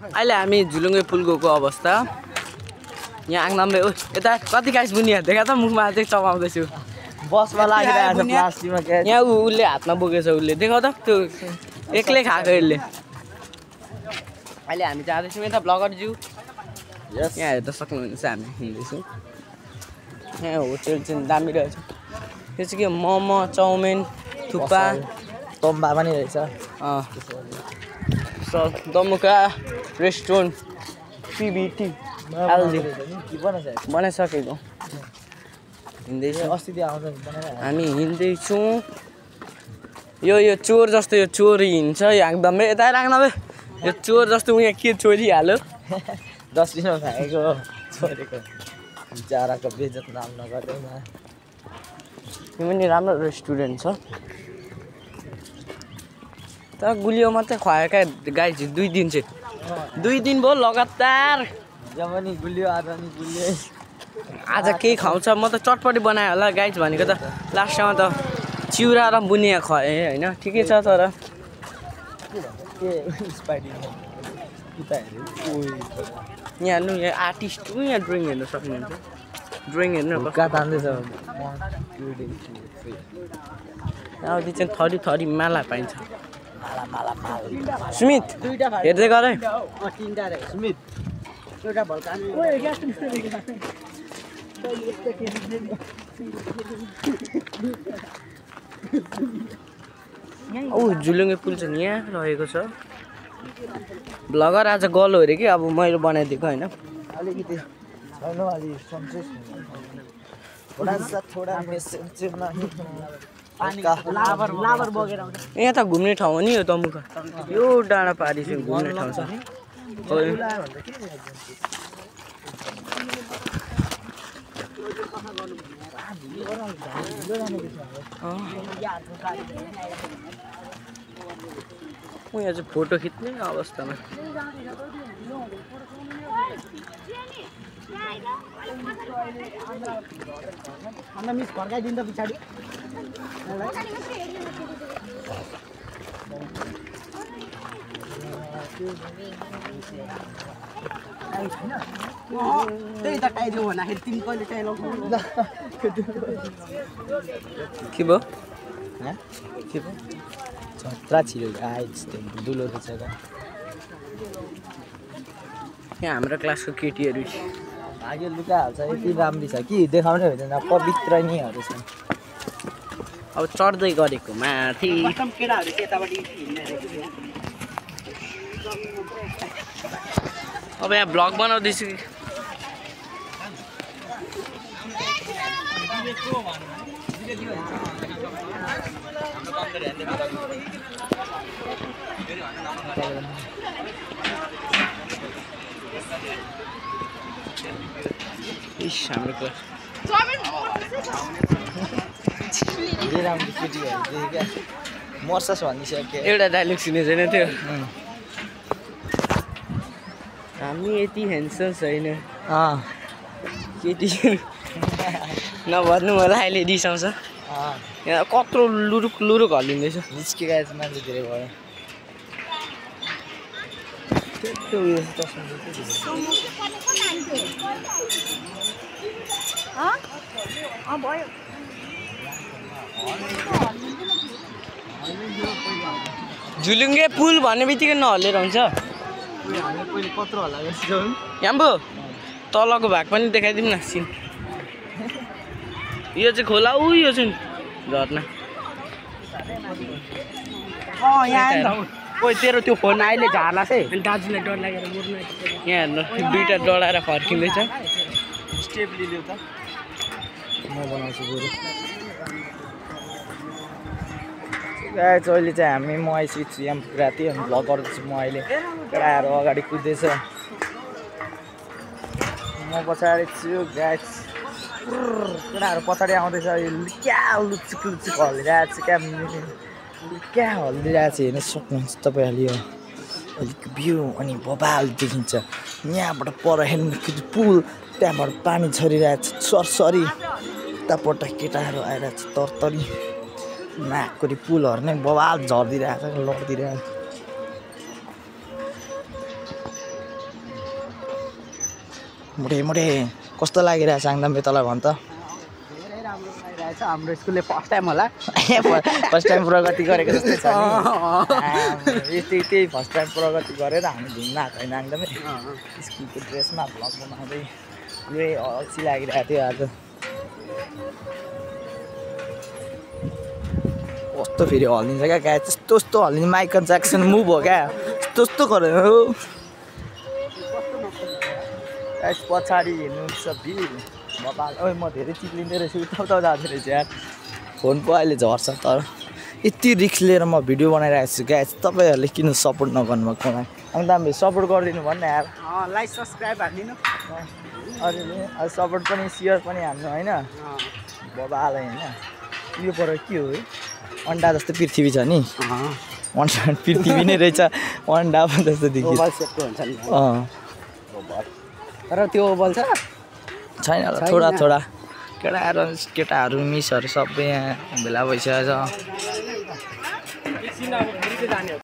अहिले हामी झुलुङ्गे पुल गएको अवस्था यहाँ आङनामले यता कति गाइस बुनिया देखा त मुखमा चाहिँ चबाउँदैछु बसमा लागिरहेको छ प्लास्टिकमा यहाँ उसले हातमा बोकेछ उसले देखाउ त त्यो एक्लै खाएको यसले अहिले हामी जाँदैछौँ यता ब्लगरज्यू यहाँ हेर्न सक्नुहुन्छ हामी हिँड्दैछौँ यहाँ होटेल चाहिँ दामी रहेछ यो चाहिँ के मोमो चाउमिन थुक्पा तम्बा पनि रहेछ दमुका रेस्टुरेन्ट पिबिटी एलजी बनाइसकेको हिँड्दैछौँ हामी हिँड्दैछौँ यो चोर जस्तो यो चोरी हिँड्छ एकदमै यता राख्न बे यो चोर जस्तो यहाँ के चोरिहाल्यो डस्टबिनमा फ्याँकेको छोडेको बिचराको बेइज्जत नाम नगर्दैन यो पनि राम्रो रेस्टुरेन्ट छ तर गुलियो मात्रै खुवाएका गाइस 2 दिन चाहिँ 2 दिन भयो लगातार जब पनि गुलियो आज पनि गुलियो आज केही खाउँछ म त चटपटी बनाएँ होला गाइस भनेको त लास्टमा त चिउरा र बुनिया खुवाएँ होइन ठिकै छ तर यहाँ हेर्नु यहाँ आर्टिस्ट यहाँ ड्रइङ हेर्नु सक्नुहुन्छ ड्रइङ हेर्नु अब चाहिँ थरी माला पाइन्छ सुमित हेर्दै गर है सुमित झुलुङ्गे पुल चाहिँ यहाँ रहेको छ ब्लगर आज गलो अरे कि अब मैले बनाइदिएको होइन अलिकति छैन अलि सन्चेस थोडा लाबर बगेर यहाँ त घुम्ने ठाउँ हो नि यो तमुका यो डाँडा पारी चाहिँ घुम्ने ठाउँ छ यहाँ चाहिँ फोटो खिच्ने अवस्थामा मिस फर्काइदिन्छ पछाडि त्यही त टाइदियो भन्दाखेरि तिमी कहिले टाइ लगाउनु के भयो छत्रा छिरो आइज दुलो खिचेर यहाँ हाम्रो क्लासको केटीहरू भाग्य लुगा हाल्छ यति राम्री छ कि देखाउनै हुँदैन पवित्र निहरू छ अब चढ्दै गरेको माथि अब यहाँ भ्लग बनाउँदैछु हाम्रो क्लास मर्छस् भनिसक्यो एउटा डाइलग सुनेको छैन त्यो हामी यति ह्यान्डसम छैन केटी नभन्नु मलाई अहिले रिसाउँछ यहाँ कत्रो लुरुक हल्लिँदैछ निस्किरहेको छ मान्छे धेरै भयो झुलुङ्गे पुल भन्ने बित्तिकै नहल्लेर हुन्छ यहाँ तलको भाग पनि देखाइदिउँ न सिन यो चाहिँ खोला यो चाहिँ झर्ना कोही तेरो त्यो फोन अहिले झार्ला चाहिँ दाजुलाई डर लागेर मोर्नु यहाँ हेर्नु 2टा डढाएर फर्किँदैछ स्टेप लियो त म बनाउँछु बरु गाइस अहिले चाहिँ हामी म आइसकेको छु यहाँ पुरा थियो अनि भ्लग गर्दैछु म अहिले केटाहरू अगाडि कुद्दैछ म पछाडि छु गाइस केटाहरू पछाडि आउँदैछ क्या लुचिक हल्लिरहेको छ क्या हल्लिरहेको छ हेर्न सक्नुहुन्छ तपाईँहरूले यो अलिक भ्यू अनि बबाल देखिन्छ यहाँबाट पर हेर्नु पुल त्यहाँबाट पानी झरिरहेको छ सरसरी उतापट्ट केटाहरू आइरहेको छ तरतरी नाकरी पुलहरू नै बबाल झरिदिरहेको छ लडिदिरहेको मोटे मोटे कस्तो लागिरहेछ आङदाम तँलाई भन् त धेरै राम्रो लागिरहेछ हाम्रो स्कुलले फर्स्ट टाइम होला फर्स्ट टाइम प्रगति गरेको जस्तै छ नि त्यही फर्स्ट टाइम प्रगति गरेर हामी घुम्न आएको होइन आङदामै स्कुलको ड्रेसमा भ्लग बनाउँदै पुरै अल्छी लागिरहेको थियो आज कस्तो फेरि हल्लिन्छ क्या क्या त्यस्तो यस्तो हल्लिन्छ माइकल ज्याक्सन मुभ हो क्या त्यस्तो गरेर हो पछाडि हेर्नुहुन्छ भिड म धेरै चिप्लिँदै रहेछु उता जाँदो रहेछ यार फोन पो अहिले झर्छ तर यति रिक्स लिएर म भिडियो बनाइरहेको छु क्या तपाईँहरूले किन सपोर्ट नगर्नु भएको मलाई अन्त हामी सपोर्ट गरिदिनु भन्नु यार लाइक सब्सक्राइब हालिदिनु अरू सपोर्ट पनि सेयर पनि हाल्नु होइन बबाल होइन यो पर के हो अन्डा जस्तो पृथ्वी छ नि अन्डा पृथ्वी नै रहेछ अन्डा पनि जस्तो देखिन्छ हुन्छ नि तर त्यो ओभल छैन थोडा थोडा केटाहरू मिसहरू सबै यहाँ भेला भइसकेको छ